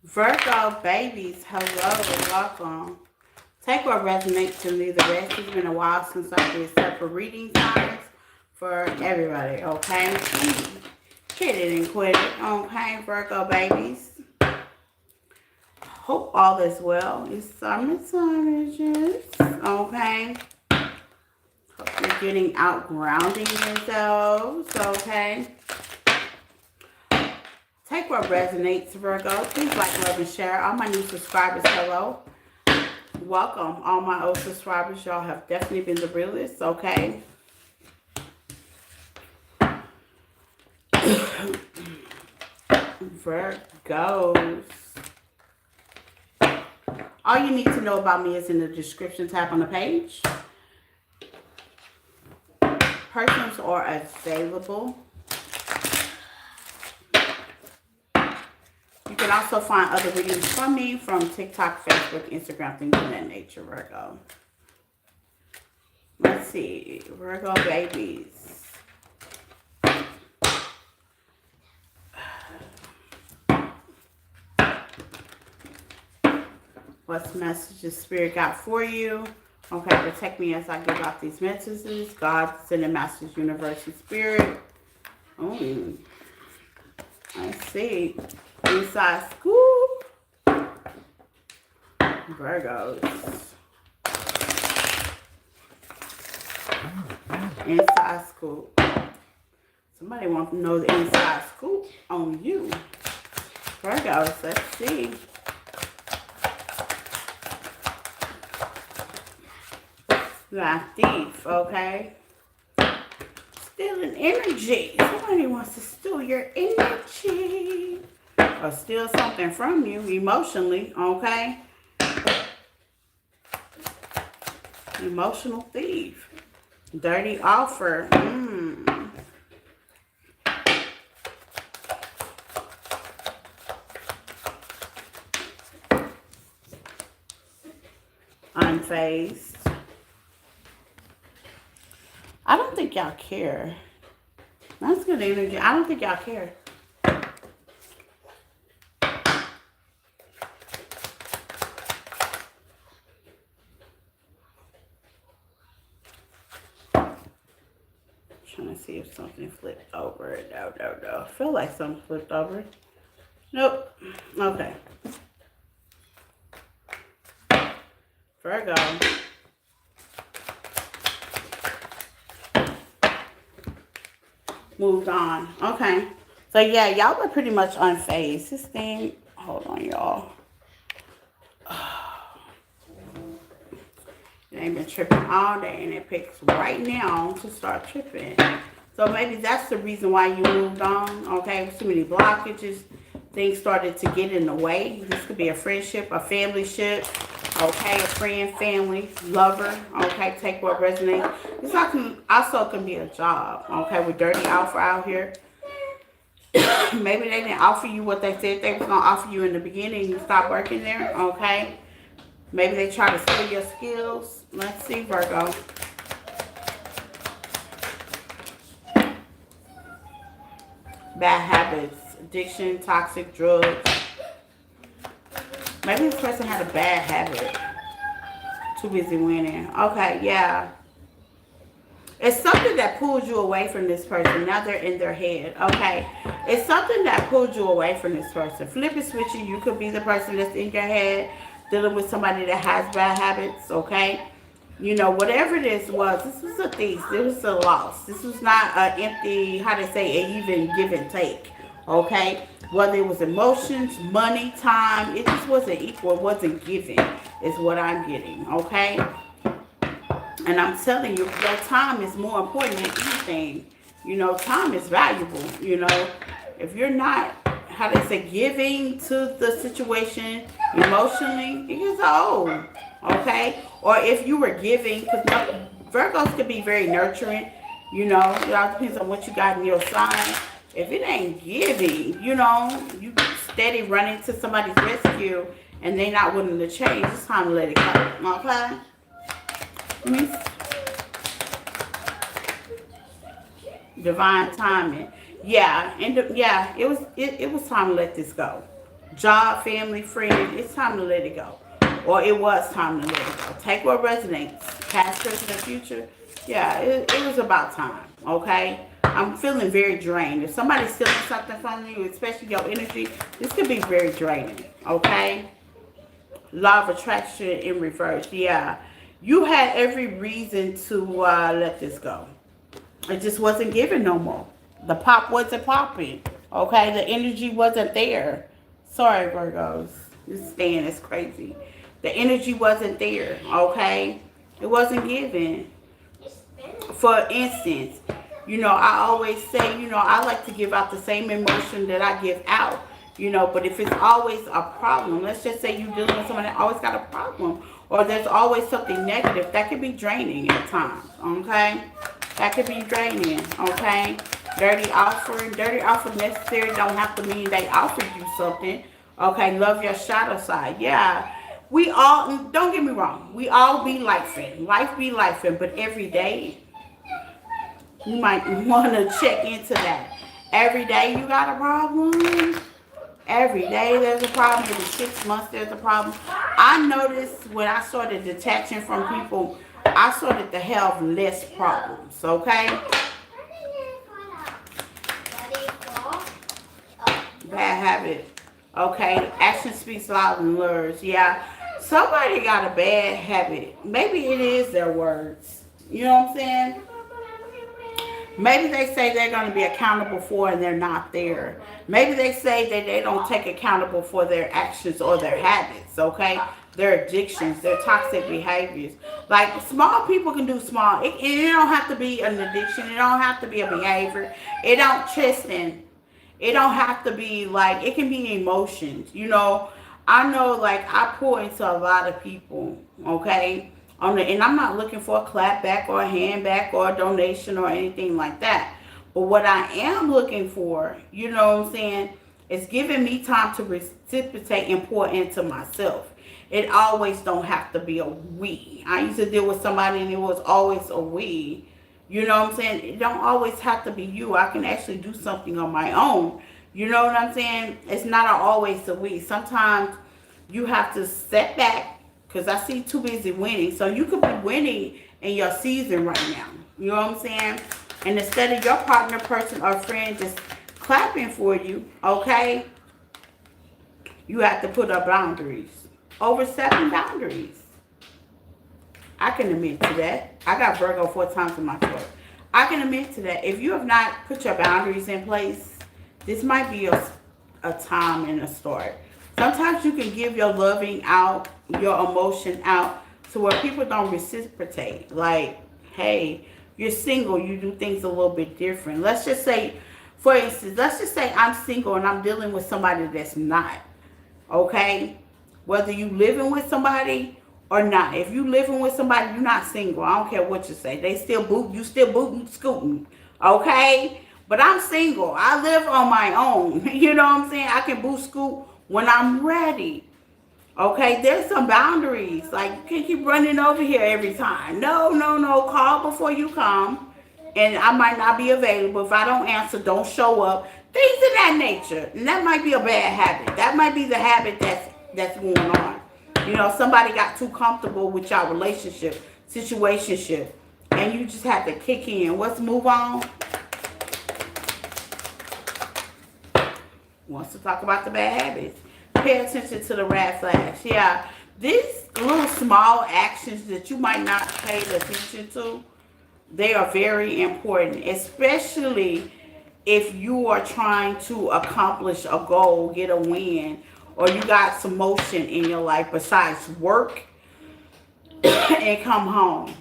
Virgo babies, hello, welcome. Take what resonates to leave the rest. It's been a while since I did separate reading times for everybody, okay? Hit it and quit it, okay, Virgo babies? Hope all is well. It's summertime, okay? Hope you're getting out grounding yourselves, okay? Take what resonates, Virgo. Please like, love, and share. All my new subscribers, hello. Welcome. All my old subscribers, y'all have definitely been the realest, okay? Virgos. All you need to know about me is in the description tab on the page. Persons are available. You can also find other readings from me from TikTok, Facebook, Instagram, things of that nature, Virgo. Let's see. Virgo babies. What messages Spirit got for you? Okay, protect me as I give out these messages. God, sending masters, universe, and spirit. Oh, I see. Inside scoop. Virgos. Inside scoop. Somebody wants to know the inside scoop on you. Virgos, let's see. You got thief, okay? Stealing energy. Somebody wants to steal your energy. Or steal something from you emotionally, okay? Emotional thief. Dirty offer. Unfazed. I don't think y'all care. That's good energy. I don't think y'all care. Trying to see if something flipped over. No. I feel like something flipped over. Nope. Okay. Virgo. Moved on. Okay. So yeah, y'all were pretty much unfazed. This thing, hold on, y'all. It ain't been tripping all day, and it picks right now to start tripping. So maybe that's the reason why you moved on. Okay, too many blockages. Things started to get in the way. This could be a friendship, a family ship. Okay, a friend, family, lover. Okay, take what resonates. This also can be a job. Okay, with dirty alpha out here. Maybe they didn't offer you what they said they was gonna offer you in the beginning. You stopped working there. Okay. Maybe they try to steal your skills. Let's see, Virgo. Bad habits, addiction, toxic drugs. Maybe this person had a bad habit. Too busy winning. Okay, yeah. It's something that pulled you away from this person. Now they're in their head. Okay. It's something that pulled you away from this person. Flip it, switch it. You could be the person that's in your head dealing with somebody that has bad habits. Okay. You know, whatever this was a thief. This was a loss. This was not an empty, how they say, an even give and take. Okay. Whether it was emotions, money, time, it just wasn't equal. It wasn't given is what I'm getting. Okay. And I'm telling you, your time is more important than anything. You know, time is valuable. You know, if you're not, how they say, giving to the situation emotionally, it gets old. Okay? Or if you were giving, because Virgos can be very nurturing. You know, it all depends on what you got in your sign. If it ain't giving, you know, you steady running to somebody's rescue and they not willing to change, it's time to let it go. Okay? Divine timing. Yeah, and yeah, it was time to let this go. job, family, friend, it's time to let it go. Or it was time to let it go. Take what resonates. Past, present, and future. Yeah, it was about time. Okay? I'm feeling very drained. If somebody's stealing something from you, especially your energy, this could be very draining. Okay? Law of attraction in reverse. Yeah. You had every reason to let this go. It just wasn't given no more. The pop wasn't popping. Okay? The energy wasn't there. Sorry, Virgos. This stand is crazy. The energy wasn't there. Okay? It wasn't given. For instance, I always say, I like to give out the same emotion that I give out. But if it's always a problem, let's just say you're dealing with someone that always got a problem, or there's always something negative, that can be draining at times, okay? That could be draining, okay? Dirty offer necessary don't have to mean they offered you something, okay? Love your shadow side, yeah. We all, don't get me wrong, we all be lifing. Life be lifing, but every day, you might want to check into that. Every day you got a problem. Every day there's a problem. Every 6 months there's a problem. I noticed when I started detaching from people, I started to have less problems, okay? Bad habit. Okay, action speaks louder than words. Yeah, somebody got a bad habit. Maybe it is their words. You know what I'm saying? Maybe they say they're going to be accountable for and they're not there. Maybe they say that they don't take accountable for their actions or their habits, okay? Their addictions, their toxic behaviors. Like, small people can do small. It don't have to be an addiction. It don't have to be a behavior. It don't, Tristan. It don't have to be like, it can be emotions. I know, like, I pour into a lot of people, okay? And I'm not looking for a clap back or a hand back or a donation or anything like that. But what I am looking for, you know what I'm saying, is giving me time to reciprocate and pour into myself. It always don't have to be a we. I used to deal with somebody and it was always a we. You know what I'm saying? It don't always have to be you. I can actually do something on my own. You know what I'm saying? It's not always a we. Sometimes you have to step back. Because I see too busy winning. So you could be winning in your season right now. You know what I'm saying? And instead of your partner, person, or friend just clapping for you, okay, you have to put up boundaries. Overstepping boundaries. I can admit to that. I got Virgo 4 times in my chart. I can admit to that. If you have not put your boundaries in place, this might be a time and a start. Sometimes you can give your loving out, your emotion out, to where people don't reciprocate. Like, hey, you're single, you do things a little bit different. Let's just say, for instance, let's just say I'm single and I'm dealing with somebody that's not. Okay? Whether you living with somebody or not. If you living with somebody, you're not single. I don't care what you say. They still boot, you still booting, scooting. Okay? But I'm single. I live on my own. You know what I'm saying? I can boot, scoot when I'm ready. Okay, there's some boundaries. Like, you can't keep running over here every time. No. Call before you come. And I might not be available. If I don't answer, don't show up. Things of that nature. And that might be a bad habit. That might be the habit that's going on. Somebody got too comfortable with your relationship, situationship. And you just have to kick in. Let's move on. Wants to talk about the bad habits. Pay attention to the red flags. Yeah, these little small actions that you might not pay attention to, they are very important, especially if you are trying to accomplish a goal, get a win, or you got some motion in your life besides work and come home.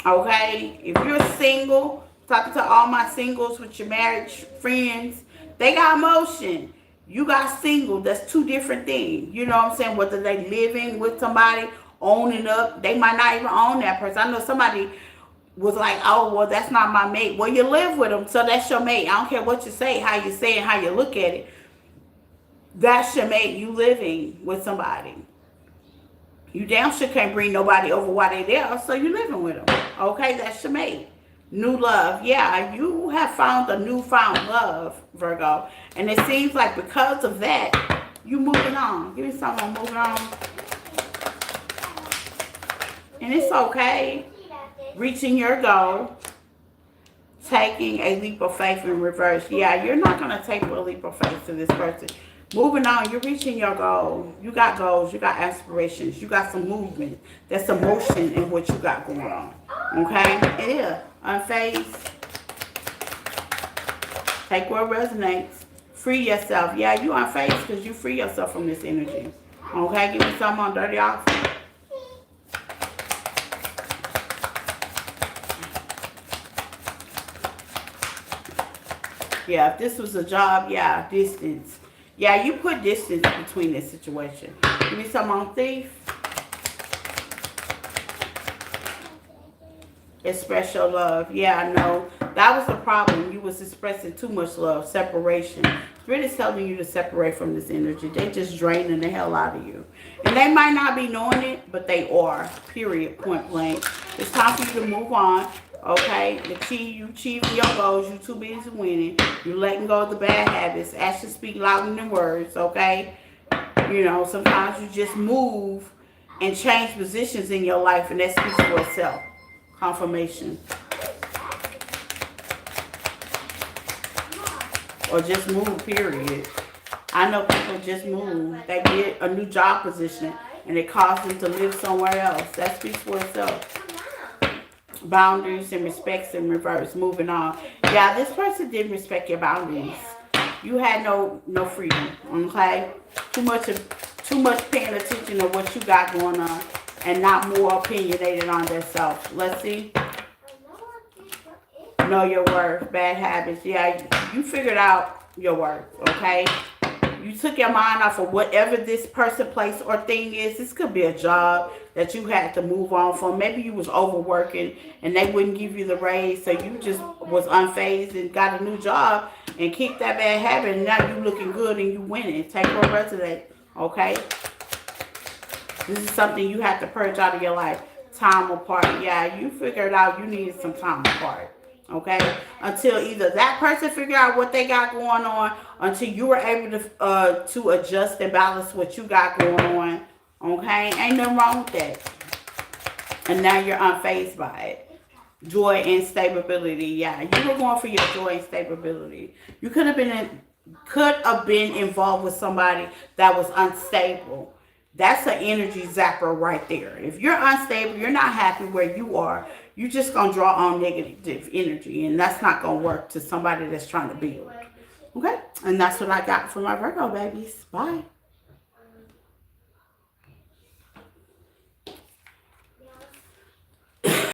Okay? If you're single, talking to all my singles with your married friends, they got motion. You got single. That's two different things. You know what I'm saying? Whether they living with somebody, owning up, they might not even own that person. I know somebody was like, oh, well, that's not my mate. Well, you live with them, so that's your mate. I don't care what you say, how you say it, how you look at it. That's your mate. You living with somebody. You damn sure can't bring nobody over while they there, so you living with them. Okay, that's your mate. New love. Yeah, you have found a newfound love, Virgo. And it seems like because of that, You moving on. Give me something on moving on. And it's okay. Reaching your goal. Taking a leap of faith in reverse. Yeah, you're not going to take a leap of faith to this person. Moving on, you're reaching your goal. You got goals, you got aspirations, you got some movement. There's some motion in what you got going on. Okay? Yeah. Unfazed. Take what resonates. Free yourself. Yeah, you unfazed because you free yourself from this energy. Okay? Give me something on dirty ox. Yeah, if this was a job, yeah, distance. Yeah, you put distance between this situation. Give me some on thief. Express your love. Yeah, I know. That was the problem. You was expressing too much love. Separation. Spirit is telling you to separate from this energy. They just draining the hell out of you. And they might not be knowing it, but they are. Period. Point blank. It's time for you to move on. Okay, you achieving your goals. You too busy winning. You letting go of the bad habits. Actions speak louder than words. Okay, you know, sometimes you just move and change positions in your life, and that speaks for itself. Confirmation, or just move. Period. I know people just move. They get a new job position, and it causes them to live somewhere else. That speaks for itself. Boundaries and respects in reverse. Moving on. Yeah, this person didn't respect your boundaries. You had no freedom. Okay, too much paying attention to what you got going on, and not more opinionated on themselves. Let's see. Know your worth. Bad habits. Yeah, you figured out your worth. Okay. You took your mind off of whatever this person, place, or thing is. This could be a job that you had to move on from. Maybe you was overworking and they wouldn't give you the raise, so you just was unfazed and got a new job and kicked that bad habit, and now you looking good and you winning. Take what resonates, okay? This is something you have to purge out of your life. Time apart. Yeah, you figured out you needed some time apart. Okay, until either that person figure out what they got going on, until you were able to adjust and balance what you got going on. Okay, ain't nothing wrong with that. And now you're unfazed by it. Joy and stability. Yeah, you were going for your joy and stability. You could have been involved with somebody that was unstable. That's an energy zapper right there. If you're unstable, you're not happy where you are, you're just going to draw on negative energy. And that's not going to work to somebody that's trying to build. Okay? And that's what I got for my Virgo babies. Bye.